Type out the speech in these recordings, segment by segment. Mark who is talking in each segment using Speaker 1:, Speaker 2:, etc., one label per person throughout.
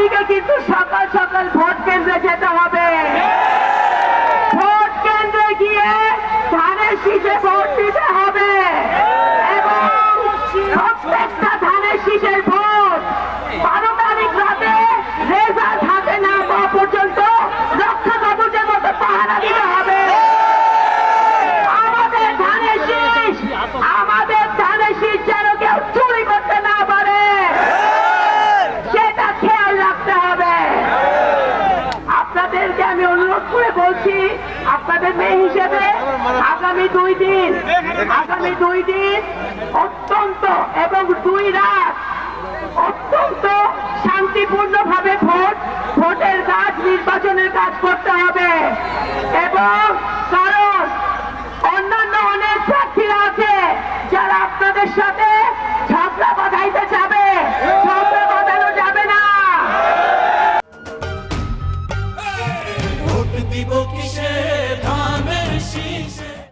Speaker 1: তারিখে কিন্তু সকাল সকাল ভোট কেন্দ্রে যেতে হবে। ভোট কেন্দ্রে গিয়ে ধানের শীষে ভোট দিতে হবে এবং প্রত্যেকটা ধানের শীষের ভোট 12 তারিখ রাতে রেজাল্ট হাতে না পাওয়া পর্যন্ত রক্ষা কবচের মতো পাহারা দিতে হবে। আমাদের ধানের শীষ যেন কেউ চুরি করতে না পারে সেটা খেয়াল রাখতে হবে। আপনাদেরকে আমি অনুরোধ করে বলছি, আপনাদের মেয়ে হিসেবে আগামী 2 দিন অত্যন্ত এবং 2 রাত অত্যন্ত শান্তিপূর্ণভাবে ভোটের কাজ, নির্বাচনের কাজ করতে হবে এবং কারণ অন্যান্য অনেক প্রার্থীরা আছে যারা আপনাদের সাথে ঝগড়া বাঁধাইতে যাবে। ঝগড়া বাঁধানো যাবে না।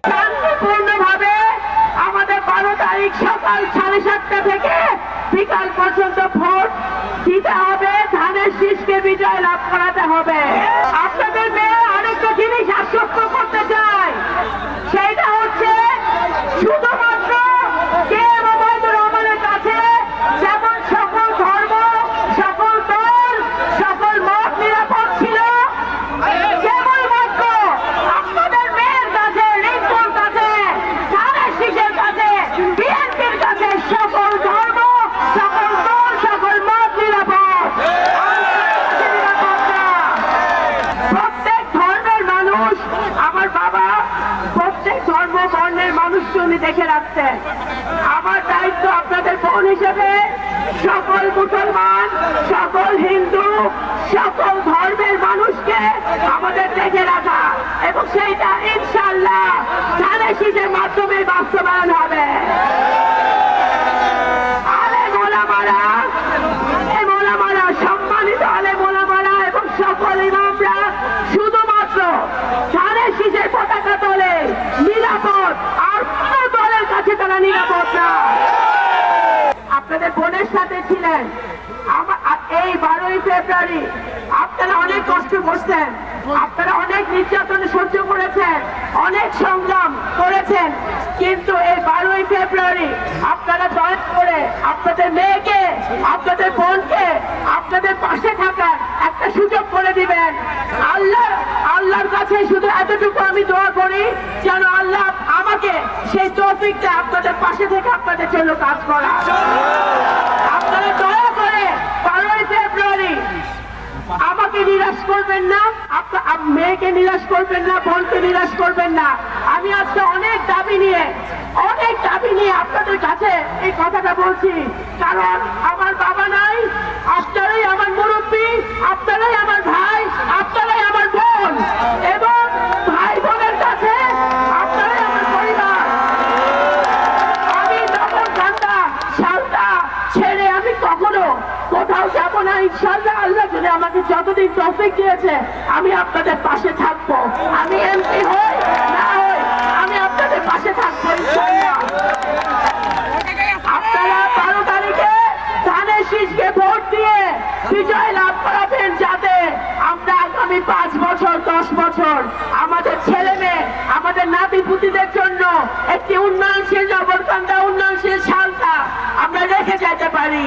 Speaker 1: শান্তিপূর্ণভাবে আমাদের 12 তারিখ সকাল 7:30 থেকে বিকাল পর্যন্ত ভোট দিতে হবে। ধানের শীষকে বিজয় লাভ করাতে হবে। আপনাদের মেয়ে আরেকটা জিনিস আশ্বস্ত করতে চাই, সেইটা হচ্ছে শুধুমাত্র কে মোবাইদুর রহমানের কাছে যেমন সকল ধর্ম, সকল দল, সকল মত নিরাপদ ছিল, কেবলমাত্র আপনাদের মেয়ের কাছে, রিঙ্কুর কাছে, ধানের শীষের কাছে, বিএনপির কাছে সকল ধর্ম, সকল দল, সকল মত নিরাপদ। প্রত্যেক ধর্মের মানুষ, আমার বাবা প্রত্যেক ধর্ম বর্ণের মানুষকে উনি দেখে রাখতেন। আমার দায়িত্ব আপনাদের বোন হিসেবে সকল মুসলমান, সকল হিন্দু, সকল ধর্মের মানুষকে আমাদের দেখে রাখা এবং সেইটা ইনশাআল্লাহ ধানের শীষের মাধ্যমে বাস্তবায়ন হবে। আলেম ওলামারা, সম্মানিত আলেম ওলামারা এবং সকল ইমামরা শুধুমাত্র ধানের শীষের পতাকা তলে নিরাপদ, আর কোন দলের কাছে তারা নিরাপদ না। আপনাদের বোনের সাথে ছিলেন এই 12ই ফেব্রুয়ারি। আপনারা অনেক কষ্ট করছেন, আপনারা অনেক নির্যাতন সহ্য করেছেন, অনেক সংগ্রাম করেছেন, কিন্তু এই 12ই ফেব্রুয়ারি আপনারা দয়া করে আপনাদের মেয়েকে, আপনাদের বোনকে আপনাদের পাশে থাকার একটা সুযোগ করে দিবেন। আল্লাহর কাছে শুধু এতটুকু আমি দোয়া করি যেন আল্লাহ আমাকে সেই তৌফিকটা আপনাদের পাশে থেকে আপনাদের জন্য কাজ করা। আপনারা দয়া করে 12ই ফেব্রুয়ারি আমাকে নিরাশ করবেন না, মেয়েকে নিরাশ করবেন না, বোনকে নিরাশ করবেন না। আমি আজকে অনেক দাবি নিয়ে আপনাদের কাছে এই কথাটা বলছি, কারণ আমার বাবা নাই, আপনারাই আমার মুরব্বী, আপনারাই আমার ভাই, আপনারাই আমার বোন এবং ভাই বোনের কাছে আপনারাই আমার পরিবার। আমি তখন ঠান্ডা শালটা ছেড়ে আমি কখনো কোথাও যাব না। ইনশাআল্লাহ আল্লাহ যদি আমাকে যতদিন তৌফিক দিয়েছে আমি আপনাদের পাশে থাকবো। আমি এমপি হই না হই, আমি আপনাদের পাশে থাকবো ইনশাআল্লাহ। আপনারা 12 তারিখে ধানের শীষকে ভোট দিয়ে বিজয় লাভ করাবেন, যাতে আমরা আগামী 5 বছর 10 বছর আমাদের ছেলে মেয়ে, আমাদের নাতি পুতিদের জন্য একটি উন্নয়নশীল জবরকান্দা, উন্নয়নশীল শালটা আমরা রেখে যেতে পারি।